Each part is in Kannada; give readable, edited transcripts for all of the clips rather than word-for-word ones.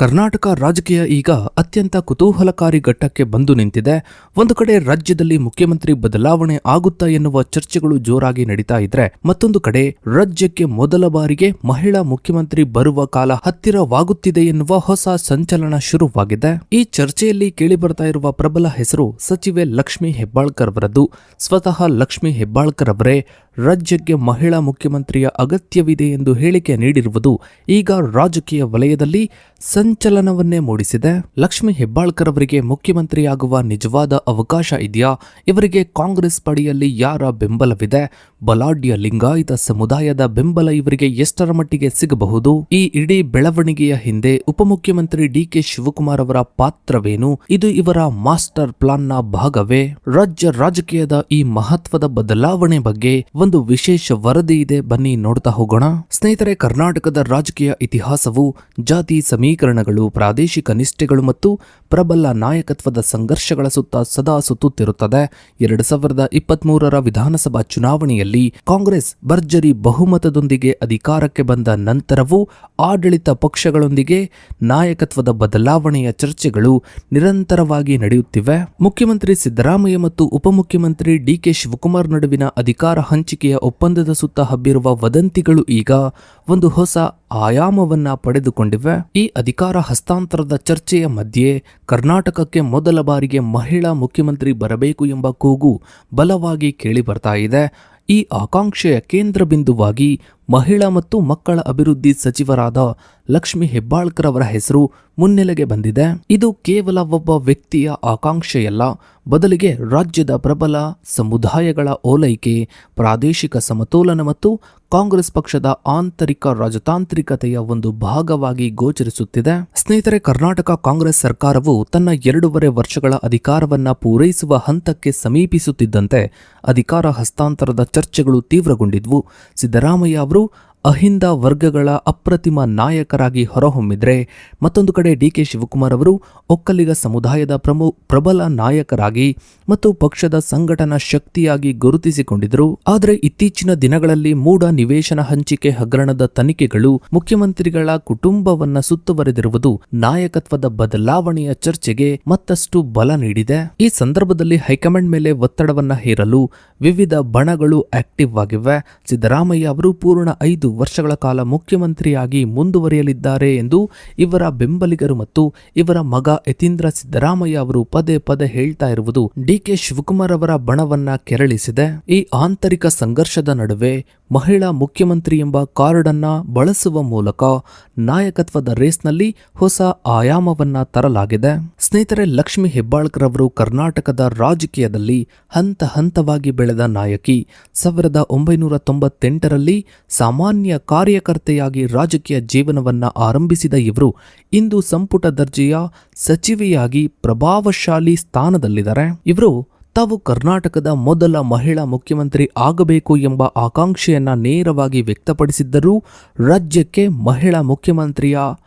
ಕರ್ನಾಟಕ ರಾಜಕೀಯ ಈಗ ಅತ್ಯಂತ ಕುತೂಹಲಕಾರಿ ಘಟ್ಟಕ್ಕೆ ಬಂದು ನಿಂತಿದೆ. ಒಂದು ಕಡೆ ರಾಜ್ಯದಲ್ಲಿ ಮುಖ್ಯಮಂತ್ರಿ ಬದಲಾವಣೆ ಆಗುತ್ತಾ ಎನ್ನುವ ಚರ್ಚೆಗಳು ಜೋರಾಗಿ ನಡೀತಾ ಇದ್ರೆ, ಮತ್ತೊಂದು ಕಡೆ ರಾಜ್ಯಕ್ಕೆ ಮೊದಲ ಬಾರಿಗೆ ಮಹಿಳಾ ಮುಖ್ಯಮಂತ್ರಿ ಬರುವ ಕಾಲ ಹತ್ತಿರವಾಗುತ್ತಿದೆ ಎನ್ನುವ ಹೊಸ ಸಂಚಲನ ಶುರುವಾಗಿದೆ. ಈ ಚರ್ಚೆಯಲ್ಲಿ ಕೇಳಿಬರ್ತಾ ಇರುವ ಪ್ರಬಲ ಹೆಸರು ಸಚಿವೆ ಲಕ್ಷ್ಮೀ ಹೆಬ್ಬಾಳ್ಕರ್ ಅವರದ್ದು. ಸ್ವತಃ ಲಕ್ಷ್ಮೀ ಹೆಬ್ಬಾಳ್ಕರ್ ಅವರೇ ರಾಜ್ಯಕ್ಕೆ ಮಹಿಳಾ ಮುಖ್ಯಮಂತ್ರಿಯ ಅಗತ್ಯವಿದೆ ಎಂದು ಹೇಳಿಕೆ ನೀಡಿರುವುದು ಈಗ ರಾಜಕೀಯ ವಲಯದಲ್ಲಿ ಸಂಚಲನವನ್ನೇ ಮೂಡಿಸಿದೆ. ಲಕ್ಷ್ಮೀ ಹೆಬ್ಬಾಳ್ಕರ್ ಅವರಿಗೆ ಮುಖ್ಯಮಂತ್ರಿಯಾಗುವ ನಿಜವಾದ ಅವಕಾಶ ಇದೆಯಾ? ಇವರಿಗೆ ಕಾಂಗ್ರೆಸ್ ಪಡೆಯಲ್ಲಿ ಯಾರ ಬೆಂಬಲವಿದೆ? ಬಲಾಢ್ಯ ಲಿಂಗಾಯತ ಸಮುದಾಯದ ಬೆಂಬಲ ಇವರಿಗೆ ಎಷ್ಟರ ಮಟ್ಟಿಗೆ ಸಿಗಬಹುದು? ಈ ಇಡೀ ಬೆಳವಣಿಗೆಯ ಹಿಂದೆ ಉಪಮುಖ್ಯಮಂತ್ರಿ ಡಿಕೆ ಶಿವಕುಮಾರ್ ಅವರ ಪಾತ್ರವೇನು? ಇದು ಇವರ ಮಾಸ್ಟರ್ ಪ್ಲಾನ್ನ ಭಾಗವೇ? ರಾಜ್ಯ ರಾಜಕೀಯದ ಈ ಮಹತ್ವದ ಬದಲಾವಣೆ ಬಗ್ಗೆ ಒಂದು ವಿಶೇಷ ವರದಿ ಇದೆ, ಬನ್ನಿ ನೋಡ್ತಾ ಹೋಗೋಣ. ಸ್ನೇಹಿತರೆ, ಕರ್ನಾಟಕದ ರಾಜಕೀಯ ಇತಿಹಾಸವು ಜಾತಿ ಸಮೀಕರಣಗಳು, ಪ್ರಾದೇಶಿಕ ನಿಷ್ಠೆಗಳು ಮತ್ತು ಪ್ರಬಲ ನಾಯಕತ್ವದ ಸಂಘರ್ಷಗಳ ಸುತ್ತ ಸದಾ ಸುತ್ತುತ್ತಿರುತ್ತದೆ. 2023ರ ವಿಧಾನಸಭಾ ಚುನಾವಣೆಯಲ್ಲಿ ಕಾಂಗ್ರೆಸ್ ಭರ್ಜರಿ ಬಹುಮತದೊಂದಿಗೆ ಅಧಿಕಾರಕ್ಕೆ ಬಂದ ನಂತರವೂ ಆಡಳಿತ ಪಕ್ಷಗಳೊಂದಿಗೆ ನಾಯಕತ್ವದ ಬದಲಾವಣೆಯ ಚರ್ಚೆಗಳು ನಿರಂತರವಾಗಿ ನಡೆಯುತ್ತಿವೆ. ಮುಖ್ಯಮಂತ್ರಿ ಸಿದ್ದರಾಮಯ್ಯ ಮತ್ತು ಉಪಮುಖ್ಯಮಂತ್ರಿ ಡಿಕೆ ಶಿವಕುಮಾರ್ ನಡುವಿನ ಅಧಿಕಾರ ಹಂಚಿಕೆಯ ಒಪ್ಪಂದದ ಸುತ್ತ ಹಬ್ಬಿರುವ ವದಂತಿಗಳು ಈಗ ಒಂದು ಹೊಸ ಆಯಾಮವನ್ನ ಪಡೆದುಕೊಂಡಿವೆ. ಈ ಅಧಿಕಾರ ಹಸ್ತಾಂತರದ ಚರ್ಚೆಯ ಮಧ್ಯೆ ಕರ್ನಾಟಕಕ್ಕೆ ಮೊದಲ ಬಾರಿಗೆ ಮಹಿಳಾ ಮುಖ್ಯಮಂತ್ರಿ ಬರಬೇಕು ಎಂಬ ಕೂಗು ಬಲವಾಗಿ ಕೇಳಿ ಬರ್ತಾ ಇದೆ. ಈ ಆಕಾಂಕ್ಷೆಯ ಕೇಂದ್ರ ಬಿಂದುವಾಗಿ ಮಹಿಳಾ ಮತ್ತು ಮಕ್ಕಳ ಅಭಿವೃದ್ಧಿ ಸಚಿವರಾದ ಲಕ್ಷ್ಮೀ ಹೆಬ್ಬಾಳ್ಕರ್ ಅವರ ಹೆಸರು ಮುನ್ನೆಲೆಗೆ ಬಂದಿದೆ. ಇದು ಕೇವಲ ಒಬ್ಬ ವ್ಯಕ್ತಿಯ ಆಕಾಂಕ್ಷೆಯಲ್ಲ, ಬದಲಿಗೆ ರಾಜ್ಯದ ಪ್ರಬಲ ಸಮುದಾಯಗಳ ಓಲೈಕೆ, ಪ್ರಾದೇಶಿಕ ಸಮತೋಲನ ಮತ್ತು ಕಾಂಗ್ರೆಸ್ ಪಕ್ಷದ ಆಂತರಿಕ ರಾಜತಾಂತ್ರಿಕತೆಯ ಒಂದು ಭಾಗವಾಗಿ ಗೋಚರಿಸುತ್ತಿದೆ. ಸ್ನೇಹಿತರೆ, ಕರ್ನಾಟಕ ಕಾಂಗ್ರೆಸ್ ಸರ್ಕಾರವು ತನ್ನ 2.5 ವರ್ಷಗಳ ಅಧಿಕಾರವನ್ನ ಪೂರೈಸುವ ಹಂತಕ್ಕೆ ಸಮೀಪಿಸುತ್ತಿದ್ದಂತೆ ಅಧಿಕಾರ ಹಸ್ತಾಂತರದ ಚರ್ಚೆಗಳು ತೀವ್ರಗೊಂಡಿದ್ವು. ಸಿದ್ದರಾಮಯ್ಯ ಅವರು ಅಹಿಂದ ವರ್ಗಗಳ ಅಪ್ರತಿಮ ನಾಯಕರಾಗಿ ಹೊರಹೊಮ್ಮಿದ್ರೆ, ಮತ್ತೊಂದು ಕಡೆ ಡಿಕೆ ಶಿವಕುಮಾರ್ ಅವರು ಒಕ್ಕಲಿಗ ಸಮುದಾಯದ ಪ್ರಬಲ ನಾಯಕರಾಗಿ ಮತ್ತು ಪಕ್ಷದ ಸಂಘಟನಾ ಶಕ್ತಿಯಾಗಿ ಗುರುತಿಸಿಕೊಂಡಿದ್ದರು. ಆದರೆ ಇತ್ತೀಚಿನ ದಿನಗಳಲ್ಲಿ ಮೂಢ ನಿವೇಶನ ಹಂಚಿಕೆ ಹಗರಣದ ತನಿಖೆಗಳು ಮುಖ್ಯಮಂತ್ರಿಗಳ ಕುಟುಂಬವನ್ನ ಸುತ್ತುವರೆದಿರುವುದು ನಾಯಕತ್ವದ ಬದಲಾವಣೆಯ ಚರ್ಚೆಗೆ ಮತ್ತಷ್ಟು ಬಲ ನೀಡಿದೆ. ಈ ಸಂದರ್ಭದಲ್ಲಿ ಹೈಕಮಾಂಡ್ ಮೇಲೆ ಒತ್ತಡವನ್ನ ಹೇರಲು ವಿವಿಧ ಬಣಗಳು ಆಕ್ಟಿವ್ ಆಗಿವೆ. ಸಿದ್ದರಾಮಯ್ಯ ಅವರು ಪೂರ್ಣ 5 ವರ್ಷಗಳ ಕಾಲ ಮುಖ್ಯಮಂತ್ರಿಯಾಗಿ ಮುಂದುವರಿಯಲಿದ್ದಾರೆ ಎಂದು ಇವರ ಬೆಂಬಲಿಗರು ಮತ್ತು ಇವರ ಮಗ ಯತೀಂದ್ರ ಸಿದ್ದರಾಮಯ್ಯ ಅವರು ಪದೇ ಪದೇ ಹೇಳ್ತಾ ಇರುವುದು ಡಿಕೆ ಶಿವಕುಮಾರ್ ಅವರ ಬಣವನ್ನ ಕೆರಳಿಸಿದೆ. ಈ ಆಂತರಿಕ ಸಂಘರ್ಷದ ನಡುವೆ ಮಹಿಳಾ ಮುಖ್ಯಮಂತ್ರಿ ಎಂಬ ಕಾರ್ಡನ್ನ ಬಳಸುವ ಮೂಲಕ ನಾಯಕತ್ವದ ರೇಸ್ನಲ್ಲಿ ಹೊಸ ಆಯಾಮವನ್ನ ತರಲಾಗಿದೆ. ಸ್ನೇಹಿತರೆ, ಲಕ್ಷ್ಮೀ ಹೆಬ್ಬಾಳ್ಕರ್ ಅವರು ಕರ್ನಾಟಕದ ರಾಜಕೀಯದಲ್ಲಿ ಹಂತ ಹಂತವಾಗಿ ಬೆಳೆದ ನಾಯಕಿ. 1998ರಲ್ಲಿ ಸಾಮಾನ್ಯ ಕಾರ್ಯಕರ್ತೆಯಾಗಿ ರಾಜಕೀಯ ಜೀವನವನ್ನ ಆರಂಭಿಸಿದ ಇವರು ಇಂದು ಸಂಪುಟ ದರ್ಜೆಯ ಸಚಿವೆಯಾಗಿ ಪ್ರಭಾವಶಾಲಿ ಸ್ಥಾನದಲ್ಲಿದ್ದಾರೆ. ಇವರು ತಾವು ಕರ್ನಾಟಕದ ಮೊದಲ ಮಹಿಳಾ ಮುಖ್ಯಮಂತ್ರಿ ಆಗಬೇಕು ಎಂಬ ಆಕಾಂಕ್ಷೆಯನ್ನ ನೇರವಾಗಿ ವ್ಯಕ್ತಪಡಿಸಿದ್ದರೂ ರಾಜ್ಯಕ್ಕೆ ಮಹಿಳಾ ಮುಖ್ಯಮಂತ್ರಿಯ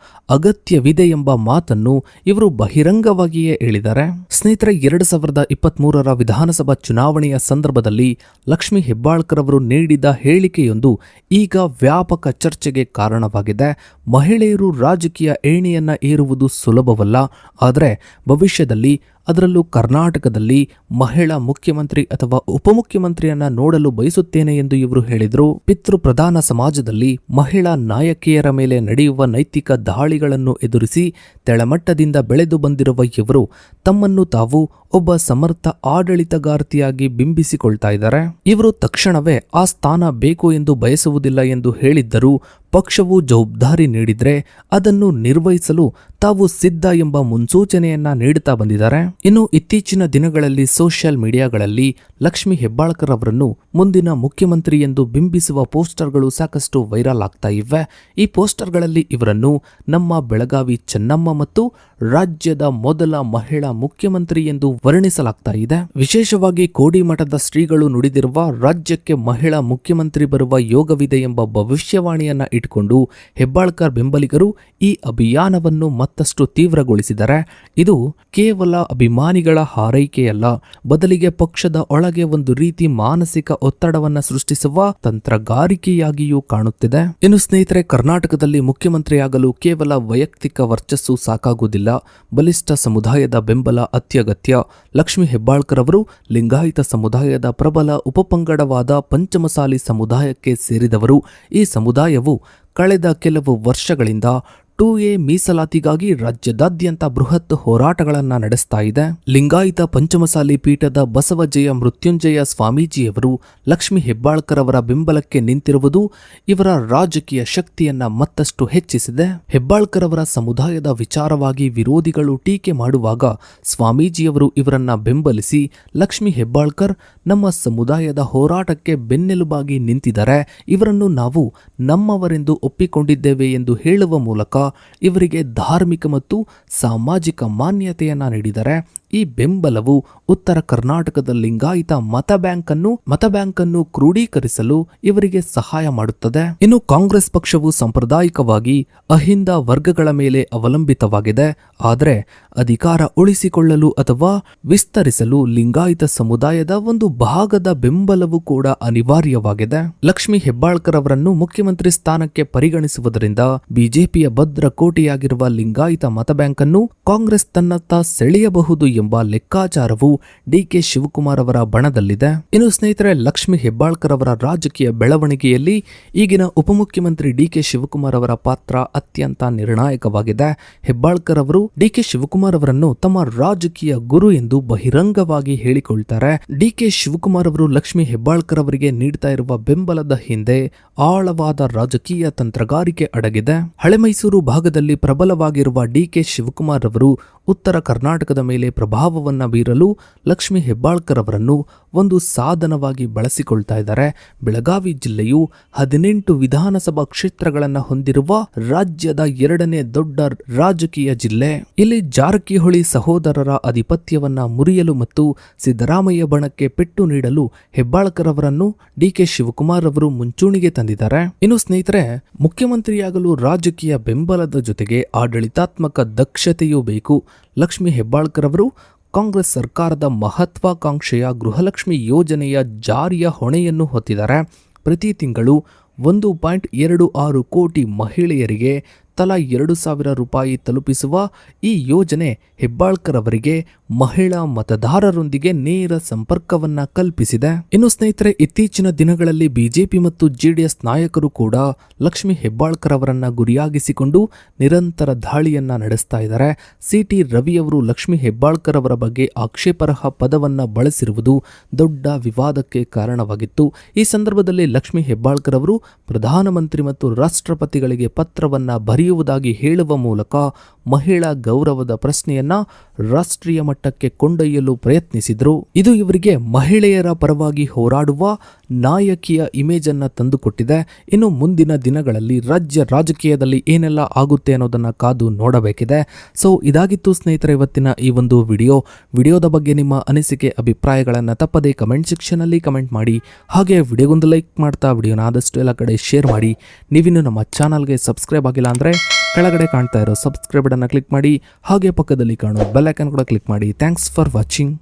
ಅಗತ್ಯವಿದೆ ಎಂಬ ಮಾತನ್ನು ಇವರು ಬಹಿರಂಗವಾಗಿಯೇ ಹೇಳಿದ್ದಾರೆ. ಸ್ನೇಹಿತರೆ, 2023ರ ವಿಧಾನಸಭಾ ಚುನಾವಣೆಯ ಸಂದರ್ಭದಲ್ಲಿ ಲಕ್ಷ್ಮೀ ಹೆಬ್ಬಾಳ್ಕರ್ ಅವರು ನೀಡಿದ ಹೇಳಿಕೆಯೊಂದು ಈಗ ವ್ಯಾಪಕ ಚರ್ಚೆಗೆ ಕಾರಣವಾಗಿದೆ. ಮಹಿಳೆಯರು ರಾಜಕೀಯ ಏಣಿಯನ್ನ ಏರುವುದು ಸುಲಭವಲ್ಲ, ಆದರೆ ಭವಿಷ್ಯದಲ್ಲಿ ಅದರಲ್ಲೂ ಕರ್ನಾಟಕದಲ್ಲಿ ಮಹಿಳಾ ಮುಖ್ಯಮಂತ್ರಿ ಅಥವಾ ಉಪಮುಖ್ಯಮಂತ್ರಿಯನ್ನ ನೋಡಲು ಬಯಸುತ್ತೇನೆ ಎಂದು ಇವರು ಹೇಳಿದರು. ಪಿತೃಪ್ರಧಾನ ಸಮಾಜದಲ್ಲಿ ಮಹಿಳಾ ನಾಯಕಿಯರ ಮೇಲೆ ನಡೆಯುವ ನೈತಿಕ ದಾಳಿಗಳನ್ನು ಎದುರಿಸಿ ತೆಳಮಟ್ಟದಿಂದ ಬೆಳೆದು ಬಂದಿರುವ ಇವರು ತಮ್ಮನ್ನು ತಾವು ಒಬ್ಬ ಸಮರ್ಥ ಆಡಳಿತಗಾರ್ತಿಯಾಗಿ ಬಿಂಬಿಸಿಕೊಳ್ತಾ ಇದ್ದಾರೆ. ಇವರು ತಕ್ಷಣವೇ ಆ ಸ್ಥಾನ ಬೇಕು ಎಂದು ಬಯಸುವುದಿಲ್ಲ ಎಂದು ಹೇಳಿದ್ದರೂ ಪಕ್ಷವು ಜವಾಬ್ದಾರಿ ನೀಡಿದ್ರೆ ಅದನ್ನು ನಿರ್ವಹಿಸಲು ತಾವು ಸಿದ್ಧ ಎಂಬ ಮುನ್ಸೂಚನೆಯನ್ನ ನೀಡುತ್ತಾ ಬಂದಿದ್ದಾರೆ. ಇನ್ನು ಇತ್ತೀಚಿನ ದಿನಗಳಲ್ಲಿ ಸೋಷಿಯಲ್ ಮೀಡಿಯಾಗಳಲ್ಲಿ ಲಕ್ಷ್ಮೀ ಹೆಬ್ಬಾಳ್ಕರ್ ಅವರನ್ನು ಮುಂದಿನ ಮುಖ್ಯಮಂತ್ರಿ ಎಂದು ಬಿಂಬಿಸುವ ಪೋಸ್ಟರ್ಗಳು ಸಾಕಷ್ಟು ವೈರಲ್ ಆಗ್ತಾ ಇವೆ. ಈ ಪೋಸ್ಟರ್ಗಳಲ್ಲಿ ಇವರನ್ನು ನಮ್ಮ ಬೆಳಗಾವಿ ಚೆನ್ನಮ್ಮ ಮತ್ತು ರಾಜ್ಯದ ಮೊದಲ ಮಹಿಳಾ ಮುಖ್ಯಮಂತ್ರಿ ಎಂದು ವರ್ಣಿಸಲಾಗ್ತಾ ಇದೆ. ವಿಶೇಷವಾಗಿ ಕೋಡಿಮಠದ ಶ್ರೀಗಳು ನುಡಿದಿರುವ ರಾಜ್ಯಕ್ಕೆ ಮಹಿಳಾ ಮುಖ್ಯಮಂತ್ರಿ ಬರುವ ಯೋಗವಿದೆ ಎಂಬ ಭವಿಷ್ಯವಾಣಿಯನ್ನ ಇಟ್ಟುಕೊಂಡು ಹೆಬ್ಬಾಳ್ಕರ್ ಬೆಂಬಲಿಗರು ಈ ಅಭಿಯಾನವನ್ನು ಮತ್ತಷ್ಟು ತೀವ್ರಗೊಳಿಸಿದರೆ ಇದು ಕೇವಲ ಅಭಿಮಾನಿಗಳ ಹಾರೈಕೆಯಲ್ಲ, ಬದಲಿಗೆ ಪಕ್ಷದ ಒಳಗೆ ಒಂದು ರೀತಿ ಮಾನಸಿಕ ಒತ್ತಡವನ್ನ ಸೃಷ್ಟಿಸುವ ತಂತ್ರಗಾರಿಕೆಯಾಗಿಯೂ ಕಾಣುತ್ತಿದೆ. ಇನ್ನು ಸ್ನೇಹಿತರೆ, ಕರ್ನಾಟಕದಲ್ಲಿ ಮುಖ್ಯಮಂತ್ರಿಯಾಗಲು ಕೇವಲ ವೈಯಕ್ತಿಕ ವರ್ಚಸ್ಸು ಸಾಕಾಗುವುದಿಲ್ಲ, ಬಲಿಷ್ಠ ಸಮುದಾಯದ ಬೆಂಬಲ ಅತ್ಯಗತ್ಯ. ಲಕ್ಷ್ಮೀ ಹೆಬ್ಬಾಳ್ಕರ್ ಅವರು ಲಿಂಗಾಯತ ಸಮುದಾಯದ ಪ್ರಬಲ ಉಪಪಂಗಡವಾದ ಪಂಚಮಸಾಲಿ ಸಮುದಾಯಕ್ಕೆ ಸೇರಿದವರು. ಈ ಸಮುದಾಯವು ಕಳೆದ ಕೆಲವು ವರ್ಷಗಳಿಂದ 2A ಮೀಸಲಾತಿಗಾಗಿ ರಾಜ್ಯದಾದ್ಯಂತ ಬೃಹತ್ ಹೋರಾಟಗಳನ್ನು ನಡೆಸ್ತಾ ಇದೆ. ಲಿಂಗಾಯತ ಪಂಚಮಸಾಲಿ ಪೀಠದ ಬಸವಜಯ ಮೃತ್ಯುಂಜಯ ಸ್ವಾಮೀಜಿಯವರು ಲಕ್ಷ್ಮೀ ಹೆಬ್ಬಾಳ್ಕರ್ ಅವರ ಬೆಂಬಲಕ್ಕೆ ನಿಂತಿರುವುದು ಇವರ ರಾಜಕೀಯ ಶಕ್ತಿಯನ್ನ ಮತ್ತಷ್ಟು ಹೆಚ್ಚಿಸಿದೆ. ಹೆಬ್ಬಾಳ್ಕರ್ ಅವರ ಸಮುದಾಯದ ವಿಚಾರವಾಗಿ ವಿರೋಧಿಗಳು ಟೀಕೆ ಮಾಡುವಾಗ ಸ್ವಾಮೀಜಿಯವರು ಇವರನ್ನ ಬೆಂಬಲಿಸಿ ಲಕ್ಷ್ಮೀ ಹೆಬ್ಬಾಳ್ಕರ್ ನಮ್ಮ ಸಮುದಾಯದ ಹೋರಾಟಕ್ಕೆ ಬೆನ್ನೆಲುಬಾಗಿ ನಿಂತಿದ್ದಾರೆ, ಇವರನ್ನು ನಾವು ನಮ್ಮವರೆಂದು ಒಪ್ಪಿಕೊಂಡಿದ್ದೇವೆ ಎಂದು ಹೇಳುವ ಮೂಲಕ ಇವರಿಗೆ ಧಾರ್ಮಿಕ ಮತ್ತು ಸಾಮಾಜಿಕ ಮಾನ್ಯತೆಯನ್ನ ನೀಡಿದರೆ ಈ ಬೆಂಬಲವು ಉತ್ತರ ಕರ್ನಾಟಕದ ಲಿಂಗಾಯತ ಮತ ಬ್ಯಾಂಕ್ ಅನ್ನು ಕ್ರೋಢೀಕರಿಸಲು ಇವರಿಗೆ ಸಹಾಯ ಮಾಡುತ್ತದೆ. ಇನ್ನು ಕಾಂಗ್ರೆಸ್ ಪಕ್ಷವು ಸಾಂಪ್ರದಾಯಿಕವಾಗಿ ಅಹಿಂದ ವರ್ಗಗಳ ಮೇಲೆ ಅವಲಂಬಿತವಾಗಿದೆ. ಆದರೆ ಅಧಿಕಾರ ಉಳಿಸಿಕೊಳ್ಳಲು ಅಥವಾ ವಿಸ್ತರಿಸಲು ಲಿಂಗಾಯತ ಸಮುದಾಯದ ಒಂದು ಭಾಗದ ಬೆಂಬಲವು ಕೂಡ ಅನಿವಾರ್ಯವಾಗಿದೆ. ಲಕ್ಷ್ಮೀ ಹೆಬ್ಬಾಳ್ಕರ್ ಅವರನ್ನು ಮುಖ್ಯಮಂತ್ರಿ ಸ್ಥಾನಕ್ಕೆ ಪರಿಗಣಿಸುವುದರಿಂದ ಬಿಜೆಪಿಯ ಭದ್ರ ಕೋಟೆಯಾಗಿರುವ ಲಿಂಗಾಯತ ಮತ ಬ್ಯಾಂಕ್ ಅನ್ನು ಕಾಂಗ್ರೆಸ್ ತನ್ನತ್ತ ಸೆಳೆಯಬಹುದು ಎಂಬ ಲೆಕ್ಕಾಚಾರವು ಡಿಕೆ ಶಿವಕುಮಾರ್ ಅವರ ಬಣದಲ್ಲಿದೆ. ಇನ್ನು ಸ್ನೇಹಿತರೆ, ಲಕ್ಷ್ಮೀ ಹೆಬ್ಬಾಳ್ಕರ್ ಅವರ ರಾಜಕೀಯ ಬೆಳವಣಿಗೆಯಲ್ಲಿ ಈಗಿನ ಉಪಮುಖ್ಯಮಂತ್ರಿ ಡಿಕೆ ಶಿವಕುಮಾರ್ ಅವರ ಪಾತ್ರ ಅತ್ಯಂತ ನಿರ್ಣಾಯಕವಾಗಿದೆ. ಹೆಬ್ಬಾಳ್ಕರ್ ಅವರು ಡಿಕೆ ಶಿವಕುಮಾರ್ ಅವರನ್ನು ತಮ್ಮ ರಾಜಕೀಯ ಗುರು ಎಂದು ಬಹಿರಂಗವಾಗಿ ಹೇಳಿಕೊಳ್ತಾರೆ. ಡಿಕೆ ಶಿವಕುಮಾರ್ ಅವರು ಲಕ್ಷ್ಮೀ ಹೆಬ್ಬಾಳ್ಕರ್ ಅವರಿಗೆ ನೀಡ್ತಾ ಇರುವ ಬೆಂಬಲದ ಹಿಂದೆ ಆಳವಾದ ರಾಜಕೀಯ ತಂತ್ರಗಾರಿಕೆ ಅಡಗಿದೆ. ಹಳೆ ಮೈಸೂರು ಭಾಗದಲ್ಲಿ ಪ್ರಬಲವಾಗಿರುವ ಡಿಕೆ ಶಿವಕುಮಾರ್ ಅವರು ಉತ್ತರ ಕರ್ನಾಟಕದ ಮೇಲೆ ಪ್ರಭಾವವನ್ನ ಬೀರಲು ಲಕ್ಷ್ಮೀ ಹೆಬ್ಬಾಳ್ಕರ್ ಅವರನ್ನು ಒಂದು ಸಾಧನವಾಗಿ ಬಳಸಿಕೊಳ್ತಾ ಇದ್ದಾರೆ. ಬೆಳಗಾವಿ ಜಿಲ್ಲೆಯು 18 ವಿಧಾನಸಭಾ ಕ್ಷೇತ್ರಗಳನ್ನು ಹೊಂದಿರುವ ರಾಜ್ಯದ 2ನೇ ದೊಡ್ಡ ರಾಜಕೀಯ ಜಿಲ್ಲೆ. ಇಲ್ಲಿ ಜಾರಕಿಹೊಳಿ ಸಹೋದರರ ಆಧಿಪತ್ಯವನ್ನ ಮುರಿಯಲು ಮತ್ತು ಸಿದ್ದರಾಮಯ್ಯ ಬಣಕ್ಕೆ ಪೆಟ್ಟು ನೀಡಲು ಹೆಬ್ಬಾಳ್ಕರ್ ಅವರನ್ನು ಡಿಕೆ ಶಿವಕುಮಾರ್ ಅವರು ಮುಂಚೂಣಿಗೆ ತಂದಿದ್ದಾರೆ. ಇನ್ನು ಸ್ನೇಹಿತರೆ, ಮುಖ್ಯಮಂತ್ರಿಯಾಗಲು ರಾಜಕೀಯ ಬೆಂಬಲದ ಜೊತೆಗೆ ಆಡಳಿತಾತ್ಮಕ ದಕ್ಷತೆಯೂ ಬೇಕು. ಲಕ್ಷ್ಮೀ ಹೆಬ್ಬಾಳ್ಕರ್ ಅವರು ಕಾಂಗ್ರೆಸ್ ಸರ್ಕಾರದ ಮಹತ್ವಾಕಾಂಕ್ಷೆಯ ಗೃಹಲಕ್ಷ್ಮಿ ಯೋಜನೆಯ ಜಾರಿಯ ಹೊಣೆಯನ್ನು ಹೊತ್ತಿದ್ದಾರೆ. ಪ್ರತಿ ತಿಂಗಳು 1.26 ಕೋಟಿ ಮಹಿಳೆಯರಿಗೆ ತಲಾ 2,000 ರೂಪಾಯಿ ತಲುಪಿಸುವ ಈ ಯೋಜನೆ ಹೆಬ್ಬಾಳ್ಕರ್ ಅವರಿಗೆ ಮಹಿಳಾ ಮತದಾರರೊಂದಿಗೆ ನೇರ ಸಂಪರ್ಕವನ್ನ ಕಲ್ಪಿಸಿದೆ. ಇನ್ನು ಸ್ನೇಹಿತರೆ, ಇತ್ತೀಚಿನ ದಿನಗಳಲ್ಲಿ ಬಿಜೆಪಿ ಮತ್ತು ಜೆಡಿಎಸ್ ನಾಯಕರು ಕೂಡ ಲಕ್ಷ್ಮೀ ಹೆಬ್ಬಾಳ್ಕರ್ ಅವರನ್ನ ಗುರಿಯಾಗಿಸಿಕೊಂಡು ನಿರಂತರ ದಾಳಿಯನ್ನ ನಡೆಸ್ತಾ ಇದ್ದಾರೆ. ಸಿಟಿ ರವಿ ಅವರು ಲಕ್ಷ್ಮೀ ಹೆಬ್ಬಾಳ್ಕರ್ ಅವರ ಬಗ್ಗೆ ಆಕ್ಷೇಪಾರ್ಹ ಪದವನ್ನ ಬಳಸಿರುವುದು ದೊಡ್ಡ ವಿವಾದಕ್ಕೆ ಕಾರಣವಾಗಿತ್ತು. ಈ ಸಂದರ್ಭದಲ್ಲಿ ಲಕ್ಷ್ಮೀ ಹೆಬ್ಬಾಳ್ಕರ್ ಅವರು ಪ್ರಧಾನಮಂತ್ರಿ ಮತ್ತು ರಾಷ್ಟ್ರಪತಿಗಳಿಗೆ ಪತ್ರವನ್ನ ಬರೆಯುವುದಾಗಿ ಹೇಳುವ ಮೂಲಕ ಮಹಿಳಾ ಗೌರವದ ಪ್ರಶ್ನೆಯನ್ನ ರಾಷ್ಟ್ರೀಯ ಮಟ್ಟಕ್ಕೆ ಕೊಂಡೊಯ್ಯಲು ಪ್ರಯತ್ನಿಸಿದ್ರು. ಇದು ಇವರಿಗೆ ಮಹಿಳೆಯರ ಪರವಾಗಿ ಹೋರಾಡುವ ನಾಯಕಿಯ ಇಮೇಜ್ ಅನ್ನ ತಂದುಕೊಟ್ಟಿದೆ. ಇನ್ನು ಮುಂದಿನ ದಿನಗಳಲ್ಲಿ ರಾಜ್ಯ ರಾಜಕೀಯದಲ್ಲಿ ಏನೆಲ್ಲ ಆಗುತ್ತೆ ಅನ್ನೋದನ್ನ ಕಾದು ನೋಡಬೇಕಿದೆ. ಸೊ ಇದಾಗಿತ್ತು ಸ್ನೇಹಿತರೆ ಇವತ್ತಿನ ಈ ಒಂದು ವಿಡಿಯೋದ ಬಗ್ಗೆ ನಿಮ್ಮ ಅನಿಸಿಕೆ ಅಭಿಪ್ರಾಯಗಳನ್ನು ತಪ್ಪದೇ ಕಮೆಂಟ್ ಸೆಕ್ಷನ್ ಅಲ್ಲಿ ಕಮೆಂಟ್ ಮಾಡಿ. ಹಾಗೆ ವಿಡಿಯೋಗೊಂದು ಲೈಕ್ ಮಾಡ್ತಾ ವಿಡಿಯೋನ ಆದಷ್ಟು ಎಲ್ಲ ಕಡೆ ಶೇರ್ ಮಾಡಿ. ನೀವಿನ್ನು ನಮ್ಮ ಚಾನಲ್ಗೆ ಸಬ್ಸ್ಕ್ರೈಬ್ ಆಗಿಲ್ಲ ಅಂದ್ರೆ ಕೆಳಗಡೆ ಕಾಣ್ತಾ ಇರೋ ಸಬ್ಸ್ಕ್ರೈಬ್ ಬಟನ್ ಕ್ಲಿಕ್ ಮಾಡಿ. ಹಾಗೆ ಪಕ್ಕದಲ್ಲಿ ಕಾಣೋ ಬೆಲ್ ಐಕಾನ್ ಕೂಡ ಕ್ಲಿಕ್ ಮಾಡಿ. Thanks for watching.